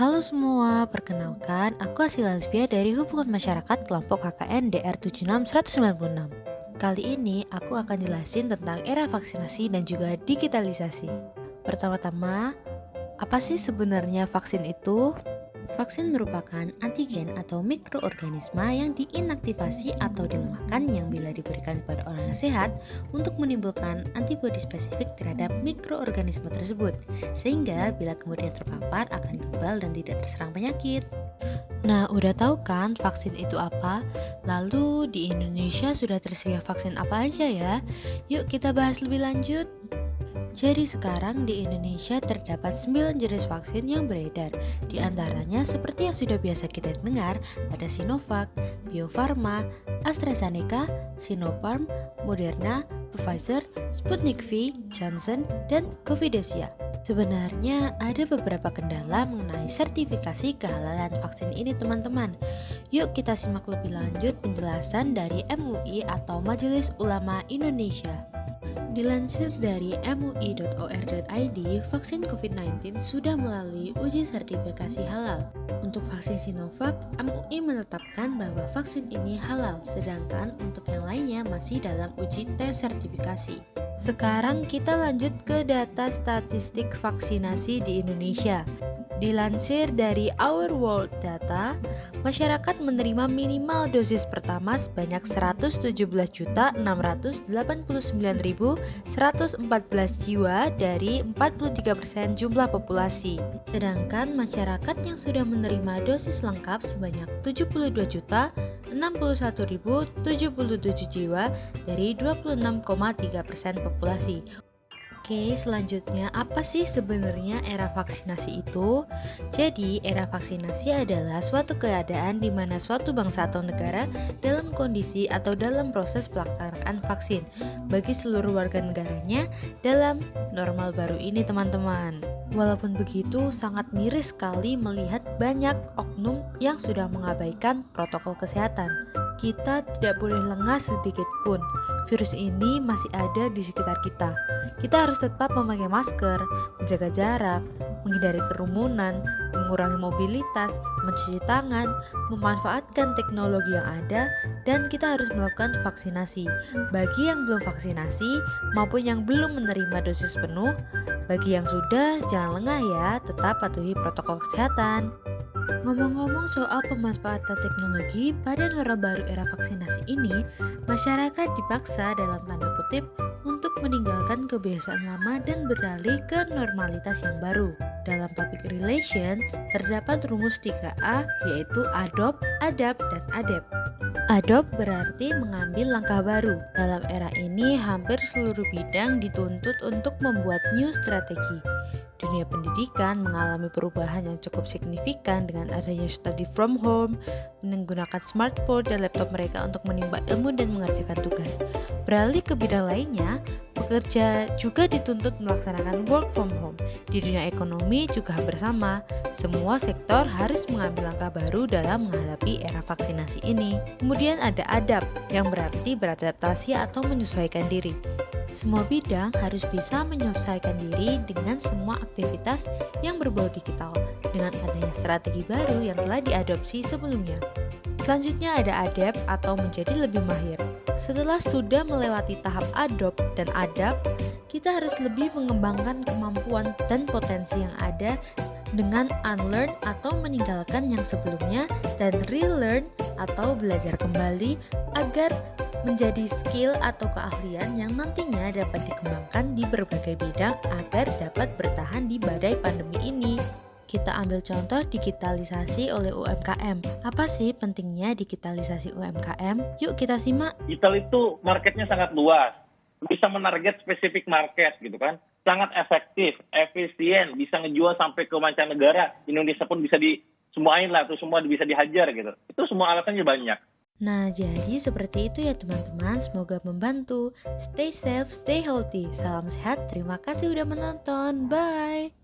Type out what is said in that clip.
Halo semua, perkenalkan aku Asila Elvia dari Hubungan Masyarakat Kelompok KKN DR 76196. Kali ini aku akan jelasin tentang era vaksinasi dan juga digitalisasi. Pertama-tama, apa sih sebenarnya vaksin itu? Vaksin merupakan antigen atau mikroorganisme yang diinaktivasi atau dilemahkan yang bila diberikan kepada orang yang sehat untuk menimbulkan antibodi spesifik terhadap mikroorganisme tersebut, sehingga bila kemudian terpapar akan kebal dan tidak terserang penyakit. Nah, udah tahu kan vaksin itu apa? Lalu di Indonesia sudah tersedia vaksin apa aja ya? Yuk kita bahas lebih lanjut. Jadi sekarang di Indonesia terdapat 9 jenis vaksin yang beredar. Di antaranya seperti yang sudah biasa kita dengar, ada Sinovac, Bio Farma, AstraZeneca, Sinopharm, Moderna, Pfizer, Sputnik V, Johnson, dan Covidesia. Sebenarnya ada beberapa kendala mengenai sertifikasi kehalalan vaksin ini teman-teman. Yuk kita simak lebih lanjut penjelasan dari MUI atau Majelis Ulama Indonesia. Dilansir dari mui.or.id, vaksin COVID-19 sudah melalui uji sertifikasi halal. Untuk vaksin Sinovac, MUI menetapkan bahwa vaksin ini halal, sedangkan untuk yang lainnya masih dalam uji tes sertifikasi. Sekarang kita lanjut ke data statistik vaksinasi di Indonesia. Dilansir dari Our World Data, masyarakat menerima minimal dosis pertama sebanyak 117.689.114 jiwa dari 43% jumlah populasi. Sedangkan masyarakat yang sudah menerima dosis lengkap sebanyak 72.061.077 jiwa dari 26,3% populasi. Oke, selanjutnya apa sih sebenarnya era vaksinasi itu? Jadi, era vaksinasi adalah suatu keadaan di mana suatu bangsa atau negara dalam kondisi atau dalam proses pelaksanaan vaksin bagi seluruh warga negaranya dalam normal baru ini, teman-teman. Walaupun begitu, sangat miris sekali melihat banyak oknum yang sudah mengabaikan protokol kesehatan. Kita tidak boleh lengah sedikit pun. Virus ini masih ada di sekitar kita. Kita harus tetap memakai masker, menjaga jarak, menghindari kerumunan, mengurangi mobilitas, mencuci tangan, memanfaatkan teknologi yang ada, dan kita harus melakukan vaksinasi. Bagi yang belum vaksinasi maupun yang belum menerima dosis penuh, bagi yang sudah jangan lengah ya, tetap patuhi protokol kesehatan. Ngomong-ngomong soal pemanfaatan teknologi pada norma baru era vaksinasi ini, masyarakat dipaksa dalam tanda kutip untuk meninggalkan kebiasaan lama dan beralih ke normalitas yang baru. Dalam public relation, terdapat rumus 3A yaitu adopt, adapt, dan adapt. Adopt berarti mengambil langkah baru. Dalam era ini, hampir seluruh bidang dituntut untuk membuat new strategi. Dunia pendidikan mengalami perubahan yang cukup signifikan dengan adanya study from home, menggunakan smartphone dan laptop mereka untuk menimba ilmu dan mengerjakan tugas. Beralih ke bidang lainnya, pekerja juga dituntut melaksanakan work from home. Di dunia ekonomi juga bersama, semua sektor harus mengambil langkah baru dalam menghadapi era vaksinasi ini. Kemudian ada adapt, yang berarti beradaptasi atau menyesuaikan diri. Semua bidang harus bisa menyesuaikan diri dengan semua aktivitas yang berbau digital dengan adanya strategi baru yang telah diadopsi sebelumnya. Selanjutnya ada adapt atau menjadi lebih mahir. Setelah sudah melewati tahap adopt dan adapt, kita harus lebih mengembangkan kemampuan dan potensi yang ada dengan unlearn atau meninggalkan yang sebelumnya dan relearn atau belajar kembali agar menjadi skill atau keahlian yang nantinya dapat dikembangkan di berbagai bidang agar dapat bertahan di badai pandemi ini. Kita ambil contoh digitalisasi oleh UMKM. Apa sih pentingnya digitalisasi UMKM? Yuk kita simak. Digital itu marketnya sangat luas, bisa menarget spesifik market gitu kan, sangat efektif, efisien, bisa ngejual sampai ke mancanegara, Indonesia pun bisa semuain lah, tuh semua bisa dihajar gitu. Itu semua alasannya banyak. Nah, jadi seperti itu ya teman-teman, semoga membantu. Stay safe, stay healthy. Salam sehat, terima kasih udah menonton. Bye!